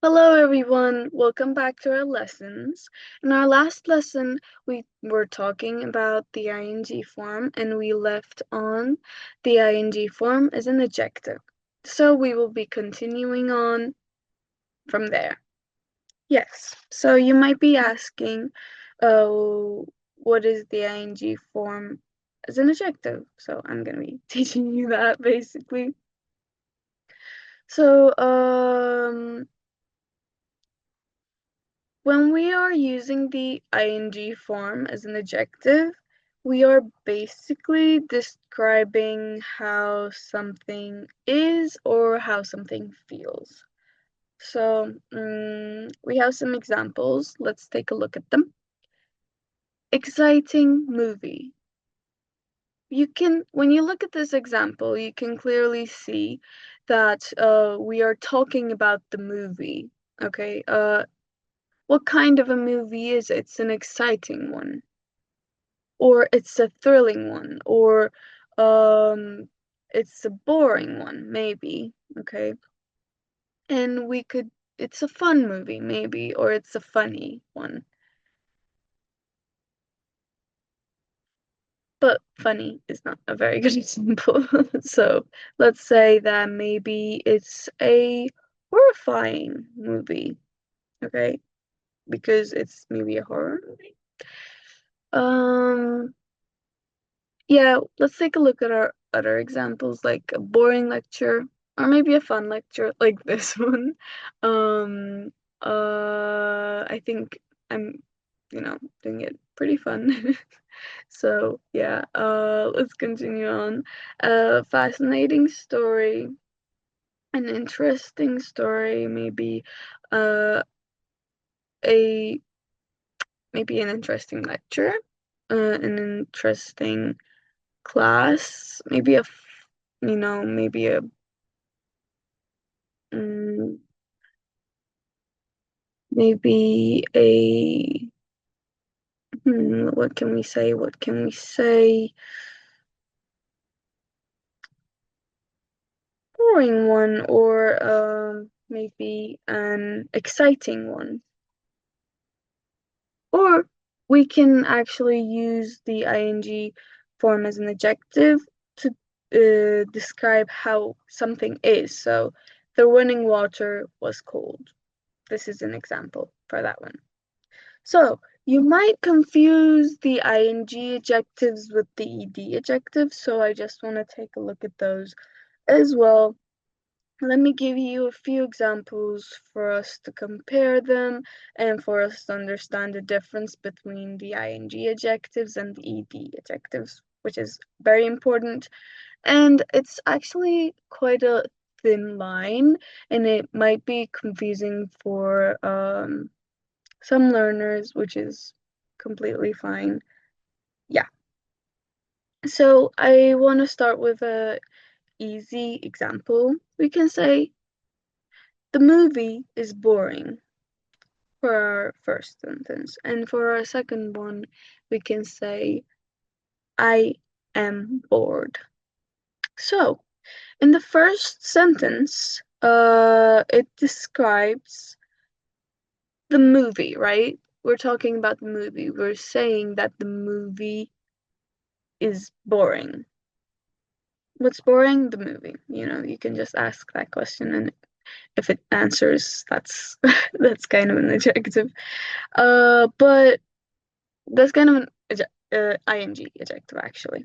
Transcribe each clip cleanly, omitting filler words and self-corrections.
Hello, everyone. Welcome back to our lessons. In our last lesson, we were talking about the ing form and we left on the ing form as an adjective. So we will be continuing on from there. Yes, so you might be asking, what is the ing form as an adjective? So I'm going to be teaching you that basically. So, when we are using the ing form as an adjective, we are basically describing how something is or how something feels. So, we have some examples. Let's take a look at them. Exciting movie. When you look at this example, you can clearly see that we are talking about the movie. Okay, what kind of a movie is it? It's an exciting one, or it's a thrilling one, or um, it's a boring one, maybe. Okay, and it's a fun movie, maybe, or it's a funny one. But funny is not a very good example. So let's say that maybe it's a horrifying movie, okay? Because it's maybe a horror movie. Um, Yeah, let's take a look at our other examples, like a boring lecture, or maybe a fun lecture, like this one. Um, I think I'm, doing it pretty fun. So yeah, let's continue on. Fascinating story, an interesting story, uh, a maybe an interesting lecture, an interesting class, maybe a mm, maybe a what can we say? What can we say? Boring one or maybe an exciting one. Or we can actually use the ing form as an adjective to describe how something is. So the running water was cold. This is an example for that one. So you might confuse the ing adjectives with the ed adjectives, so I just want to take a look at those as well. Let me give you a few examples for us to compare them and for us to understand the difference between the ing adjectives and the ed adjectives, which is very important. And it's actually quite a thin line, and it might be confusing for some learners, which is completely fine. Yeah. So I want to start with a easy example. We can say the movie is boring for our first sentence, and for our second one, we can say I am bored. So in the first sentence, it describes the movie, right? We're talking about the movie. We're saying that the movie is boring. What's boring? The movie. You can just ask that question, and if it answers, that's that's kind of an adjective. But that's kind of an ing adjective actually.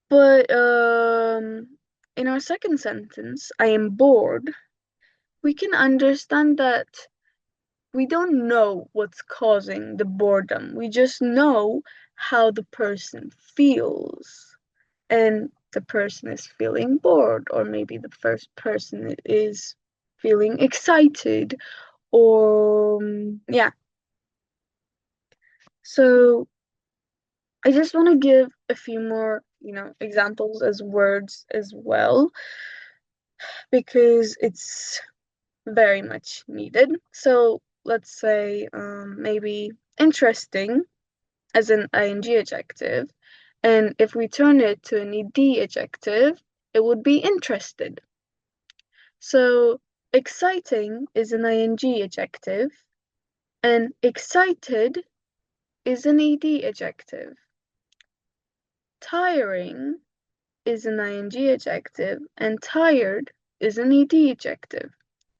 But in our second sentence, I am bored. We can understand that we don't know what's causing the boredom. We just know how the person feels. And the person is feeling bored, or maybe the first person is feeling excited, or yeah. So I just want to give a few more, examples as words as well, because it's very much needed. So let's say maybe interesting as an ing adjective, and if we turn it to an ed adjective, it would be interested. So exciting is an ing adjective, and excited is an ed adjective. Tiring is an ing adjective, and tired is an ed adjective.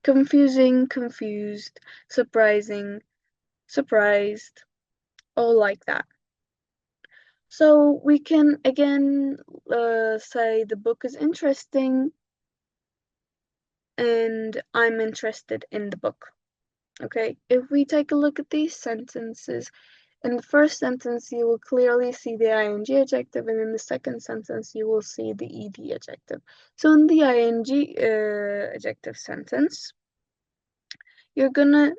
Confusing, confused, surprising, surprised, all like that. So we can again say the book is interesting and I'm interested in the book. Okay, if we take a look at these sentences, in the first sentence you will clearly see the ing adjective, and in the second sentence you will see the ed adjective. So in the ing adjective sentence, you're gonna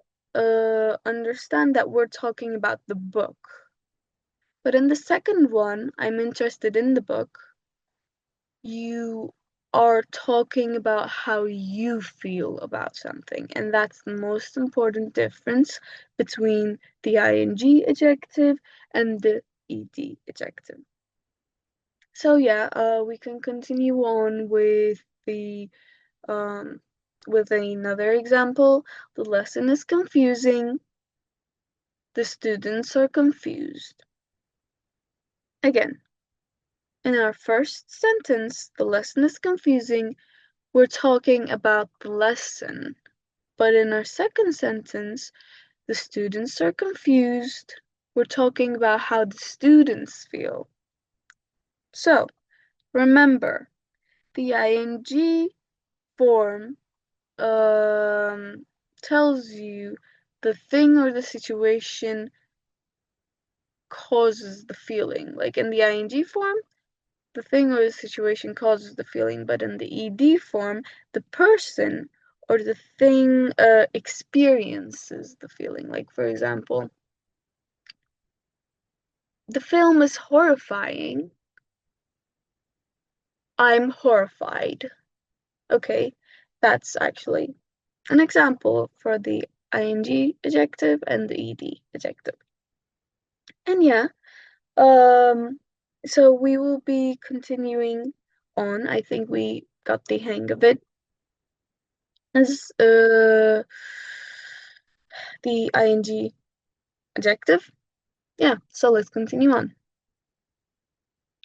understand that we're talking about the book. But in the second one, I'm interested in the book, you are talking about how you feel about something. And that's the most important difference between the ing adjective and the ed adjective. So yeah, we can continue on with another example. The lesson is confusing. The students are confused. Again, in our first sentence, the lesson is confusing. We're talking about the lesson. But in our second sentence, the students are confused. We're talking about how the students feel. So, remember, the ing form tells you the thing or the situation causes the feeling. Like in the ing form, the thing or the situation causes the feeling, but in the ed form, the person or the thing experiences the feeling. Like, for example, the film is horrifying. I'm horrified. Okay, that's actually an example for the ing adjective and the ed adjective. And yeah, um, so we will be continuing on. I think we got the hang of it. As the ing adjective. Yeah, so let's continue on.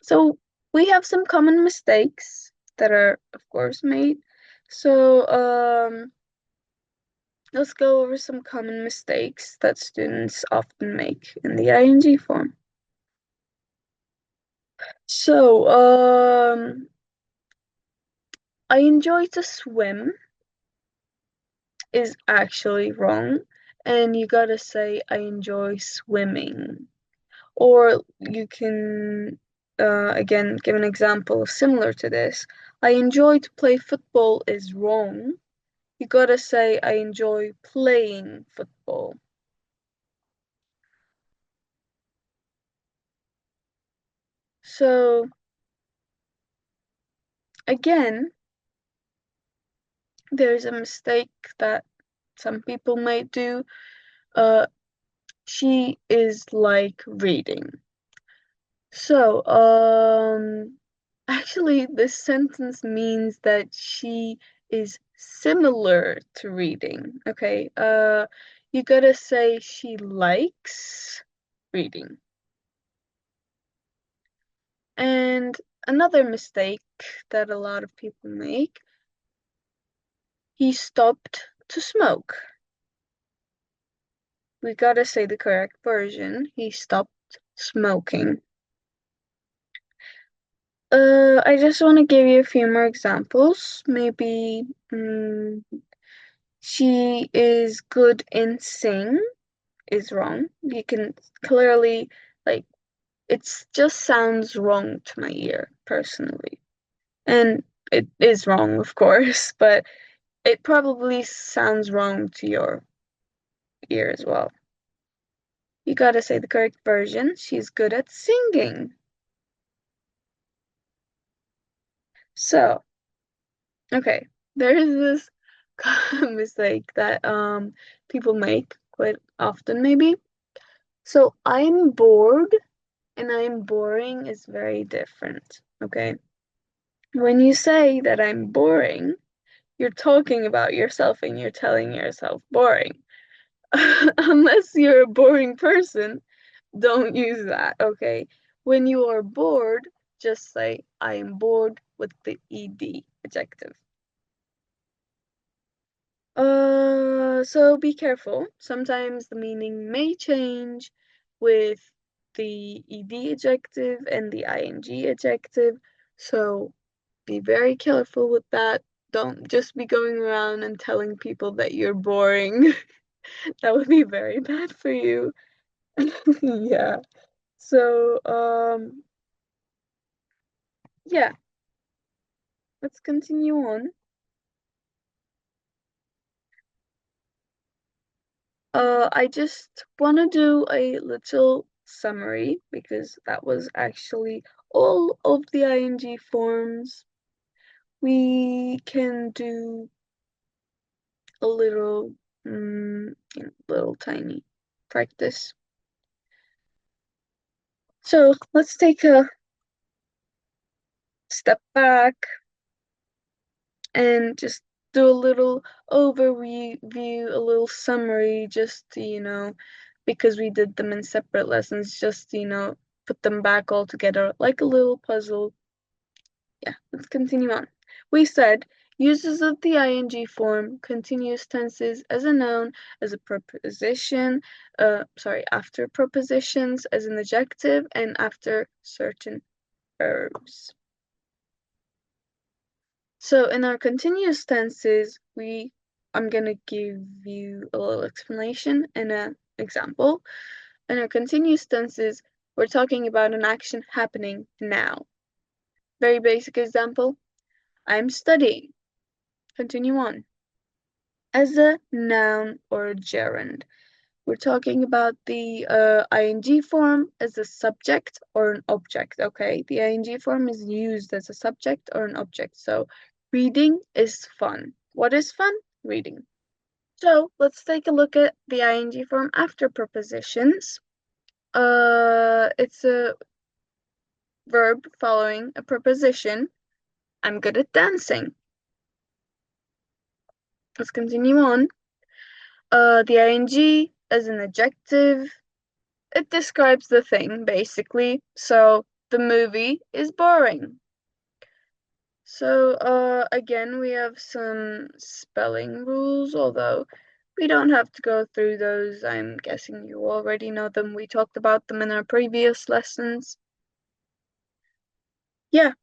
So we have some common mistakes that are, of course, made. So let's go over some common mistakes that students often make in the ing form. So I enjoy to swim is actually wrong, and you gotta say I enjoy swimming. Or you can, again, give an example similar to this. I enjoy to play football is wrong. You gotta say, I enjoy playing football. So, again, there's a mistake that some people might do. Uh, she is like reading. So, actually, this sentence means that she is similar to reading. Okay, you gotta say she likes reading. And another mistake that a lot of people make, he stopped to smoke. We gotta say the correct version. He stopped smoking. I just want to give you a few more examples. Maybe she is good in sing is wrong. You can clearly, like, it just sounds wrong to my ear personally. And it is wrong, of course, but it probably sounds wrong to your ear as well. You gotta say the correct version. She's good at singing. So, okay, there is this mistake that people make quite often maybe. So I'm bored and I'm boring is very different, okay? When you say that I'm boring, you're talking about yourself and you're telling yourself boring. Unless you're a boring person, don't use that, okay? When you are bored, just say, I am bored with the ed adjective. So be careful. Sometimes the meaning may change with the ed adjective and the ing adjective. So be very careful with that. Don't just be going around and telling people that you're boring. That would be very bad for you. Yeah. So, yeah, let's continue on. I just want to do a little summary because that was actually all of the ing forms. We can do a little, little tiny practice. So let's take a step back and just do a little overview, a little summary, just to, because we did them in separate lessons, just to, put them back all together like a little puzzle. Yeah, let's continue on. We said uses of the ing form, continuous tenses as a noun, as a preposition, after prepositions, as an adjective, and after certain verbs. So in our continuous tenses, I'm gonna give you a little explanation and an example. In our continuous tenses, we're talking about an action happening now. Very basic example, I'm studying. Continue on. As a noun or a gerund, we're talking about the ing form as a subject or an object, okay? The ing form is used as a subject or an object. So reading is fun. What is fun? Reading. So let's take a look at the ing form after prepositions. It's a verb following a preposition. I'm good at dancing. Let's continue on. The ing as an adjective. It describes the thing, basically. So the movie is boring. So, again, we have some spelling rules, although we don't have to go through those. I'm guessing you already know them. We talked about them in our previous lessons. Yeah.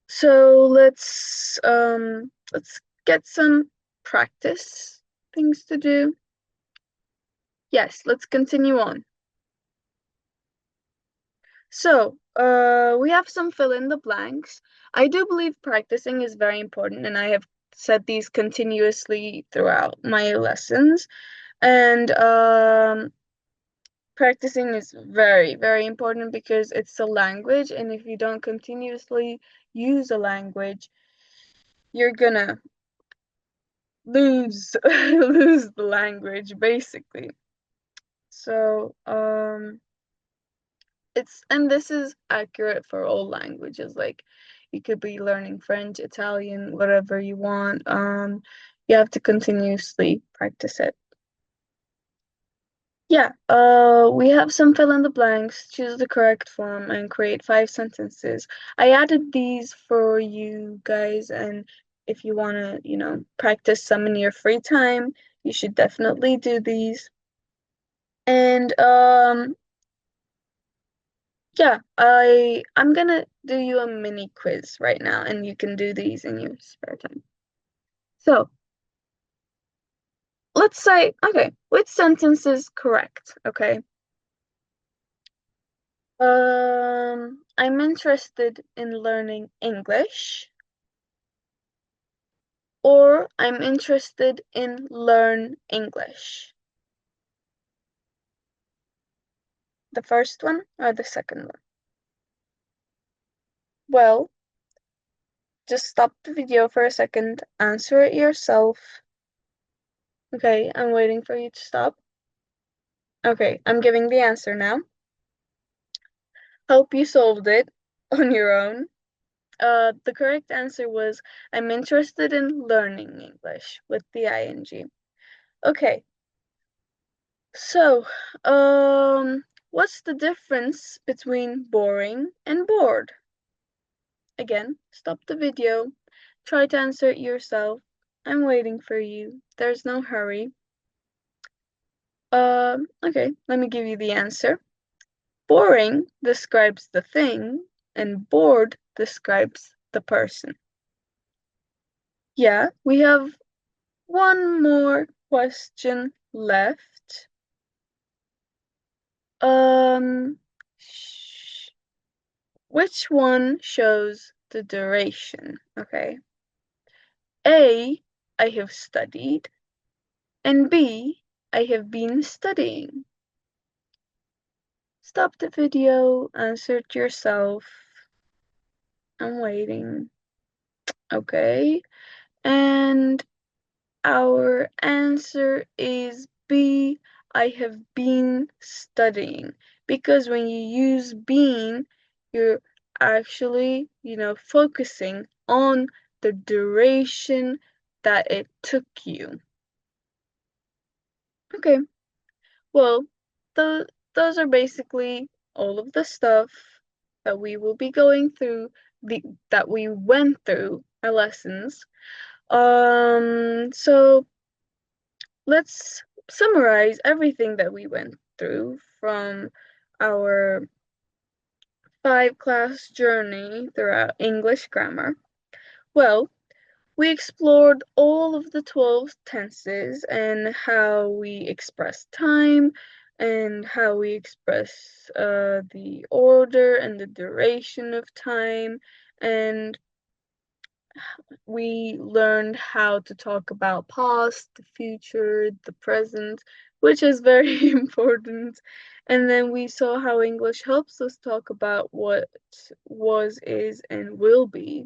So let's get some practice things to do. Yes, let's continue on. So, we have some fill in the blanks. I do believe practicing is very important, and I have said these continuously throughout my lessons. And practicing is very, very important because it's a language, and if you don't continuously use a language, you're gonna lose lose the language basically. So, this is accurate for all languages. Like you could be learning French, Italian, whatever you want. You have to continuously practice it. Yeah, we have some fill in the blanks, choose the correct form, and create 5 sentences. I added these for you guys, and if you want to, practice some in your free time, you should definitely do these. And yeah, I'm gonna do you a mini quiz right now, and you can do these in your spare time. So let's say, okay, which sentence is correct? Okay. I'm interested in learning English, or I'm interested in learn English. The first one or the second one? Well, just stop the video for a second, answer it yourself. Okay, I'm waiting for you to stop. Okay, I'm giving the answer now. Hope you solved it on your own. The correct answer was I'm interested in learning English with the ing. Okay, so, what's the difference between boring and bored? Again, stop the video. Try to answer it yourself. I'm waiting for you. There's no hurry. Okay, let me give you the answer. Boring describes the thing, and bored describes the person. Yeah, we have one more question left. Um, which one shows the duration? Okay. A, I have studied, and B, I have been studying. Stop the video, answer it yourself. I'm waiting. Okay. And our answer is B, I have been studying. Because when you use been, you're actually, focusing on the duration that it took you. Okay, well, those are basically all of the stuff that we will be going through, that we went through our lessons. So let's summarize everything that we went through from our 5-class journey throughout English grammar. Well, we explored all of the 12 tenses and how we express time and how we express the order and the duration of time. And we learned how to talk about past, the future, the present, which is very important. And then we saw how English helps us talk about what was, is, and will be.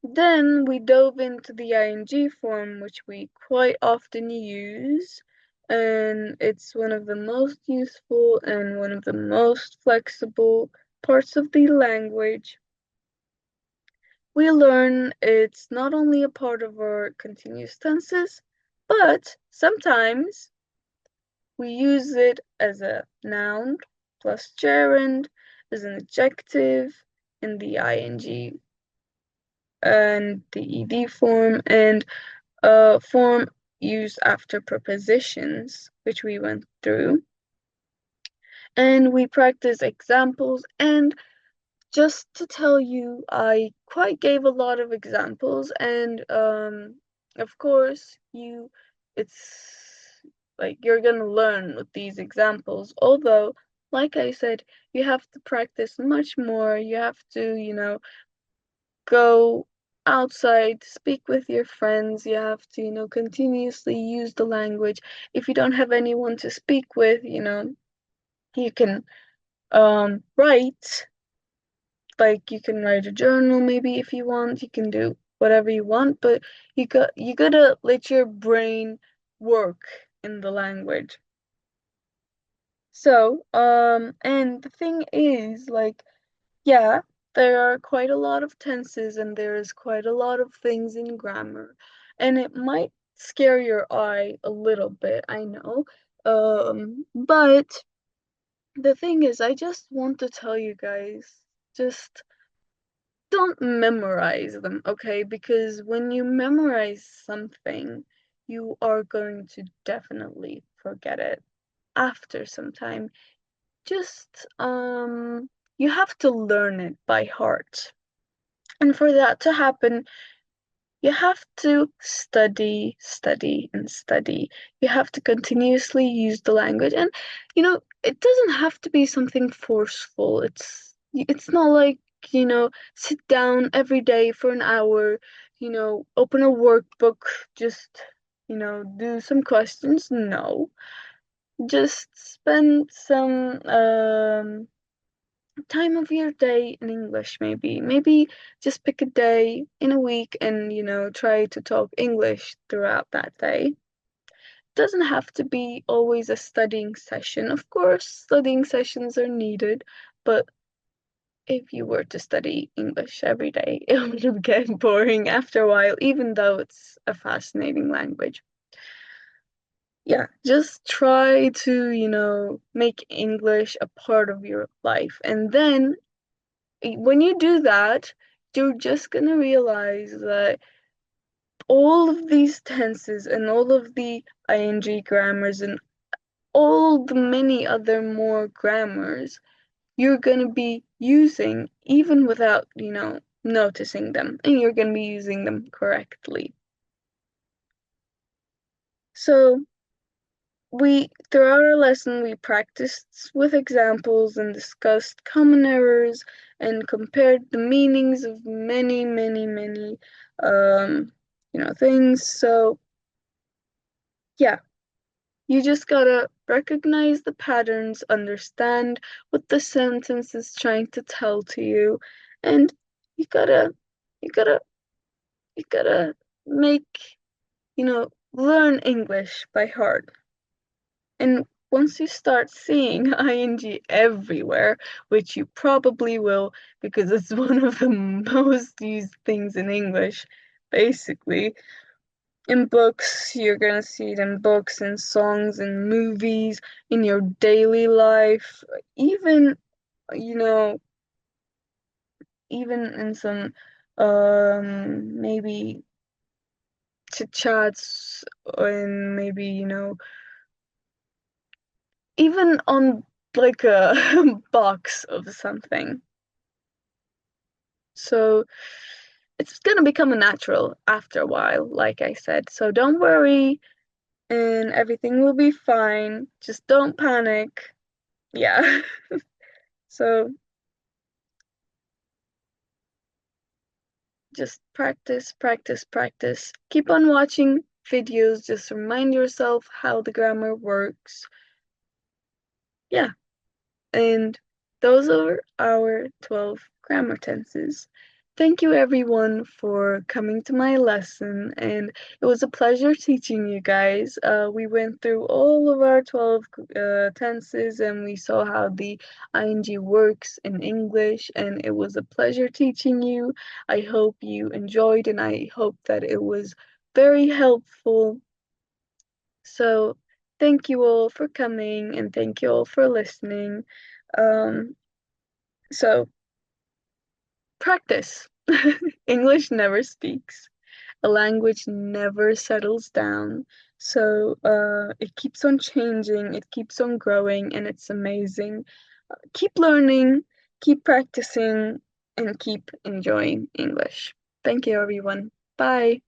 Then we dove into the ing form, which we quite often use, and it's one of the most useful and one of the most flexible parts of the language. We learn it's not only a part of our continuous tenses, but sometimes we use it as a noun plus gerund, as an adjective in the ing and the ed form, and a form used after prepositions, which we went through. And we practice examples, and just to tell you, I quite gave a lot of examples, and of course, it's like you're gonna learn with these examples. Although, like I said, you have to practice much more. You have to, go outside, speak with your friends. You have to, continuously use the language. If you don't have anyone to speak with, you can write. Like you can write a journal maybe if you want. You can do whatever you want, but you gotta let your brain work in the language. So, and the thing is, like, yeah, there are quite a lot of tenses and there is quite a lot of things in grammar, and it might scare your eye a little bit, I know. But the thing is, I just want to tell you guys, just don't memorize them, okay? Because when you memorize something, you are going to definitely forget it after some time. Just you have to learn it by heart. And for that to happen, you have to study, study, and study. You have to continuously use the language. And it doesn't have to be something forceful. It's not like, sit down every day for an hour, open a workbook, just, do some questions. No. Just spend some time of your day in English, maybe. Maybe just pick a day in a week and, try to talk English throughout that day. Doesn't have to be always a studying session. Of course, studying sessions are needed, but if you were to study English every day, it would get boring after a while, even though it's a fascinating language. Yeah, just try to, make English a part of your life. And then when you do that, you're just gonna realize that all of these tenses and all of the ing grammars and all the many other more grammars you're going to be using even without, noticing them, and you're going to be using them correctly. So, throughout our lesson, we practiced with examples and discussed common errors and compared the meanings of many, many, many, things. So, yeah, you just gotta recognize the patterns, understand what the sentence is trying to tell to you, and you gotta, you gotta, you gotta make, learn English by heart. And once you start seeing ing everywhere, which you probably will because it's one of the most used things in English, basically, in books, you're gonna see it in books and songs and movies, in your daily life, even, you know, even in some maybe chit chats and maybe, even on like a box of something. So it's gonna become a natural after a while, like I said. So don't worry and everything will be fine. Just don't panic. Yeah. So just practice, practice, practice. Keep on watching videos. Just remind yourself how the grammar works. Yeah. And those are our 12 grammar tenses. Thank you everyone for coming to my lesson, and it was a pleasure teaching you guys. We went through all of our 12 tenses and we saw how the ing works in English, and it was a pleasure teaching you. I hope you enjoyed and I hope that it was very helpful. So thank you all for coming and thank you all for listening. Um, so practice. English never speaks. A language never settles down. So it keeps on changing, it keeps on growing, and it's amazing. Keep learning, keep practicing, and keep enjoying English. Thank you, everyone. Bye.